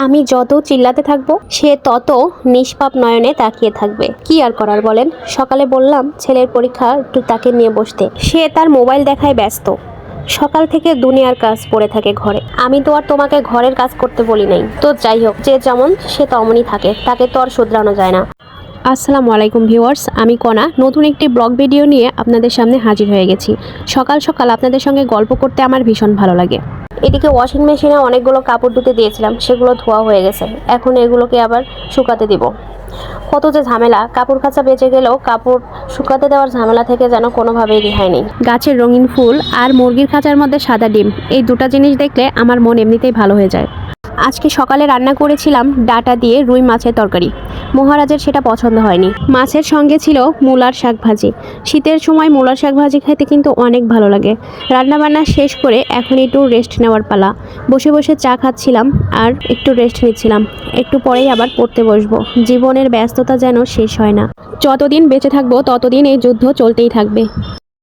আমি যত চিল্লাতে থাকবো সে তত নিষ্পাপ নয়নে তাকিয়ে থাকবে। কি আর করার বলেন। সকালে বললাম ছেলের পরীক্ষা, একটু তাকে নিয়ে বসতে, সে তার মোবাইল দেখায় ব্যস্ত। সকাল থেকে দুনিয়ার কাজ পড়ে থাকে ঘরে। আমি তো আর তোমাকে ঘরের কাজ করতে বলি নাই। তো যাই হোক, যে যেমন সে তেমনই থাকে, তাকে তো আর শুধরানো যায় না। আসসালামু আলাইকুম ভিউয়ার্স, আমি কণা নতুন একটি ব্লগ ভিডিও নিয়ে আপনাদের সামনে হাজির হয়ে গেছি। সকাল সকাল আপনাদের সঙ্গে গল্প করতে আমার ভীষণ ভালো লাগে। এদিকে ওয়াশিং মেশিনে অনেকগুলো কাপড় ধুতে দিয়েছিলাম, সেগুলো ধোয়া হয়ে গেছে। এখন এগুলোকে আবার শুকাতে দিব। কত যে ঝামেলা, কাপড় কাচা বেঁচে গেলেও কাপড় শুকাতে দেওয়ার ঝামেলা থেকে যেন কোনোভাবেই রেহাই নেই। গাছের রঙিন ফুল আর মুরগির খাঁচার মধ্যে সাদা ডিম, এই দুটো জিনিস দেখলে আমার মন এমনিতেই ভালো হয়ে যায়। আজকে সকালে রান্না করেছিলাম ডাঁটা দিয়ে রুই মাছের তরকারি। মহারাজের সেটা পছন্দ হয়নি। মাছের সঙ্গে ছিল মূলার শাক ভাজি। শীতের সময় মূলার শাক ভাজি খেতে কিন্তু অনেক ভালো লাগে। রান্নাবান্না শেষ করে এখন একটু রেস্ট নেওয়ার পালা। বসে বসে চা খাচ্ছিলাম আর একটু রেস্ট নিচ্ছিলাম। একটু পরেই আবার পড়তে বসবো। জীবনের ব্যস্ততা যেন শেষ হয় না। যতদিন বেঁচে থাকবো ততদিন এই যুদ্ধ চলতেই থাকবে।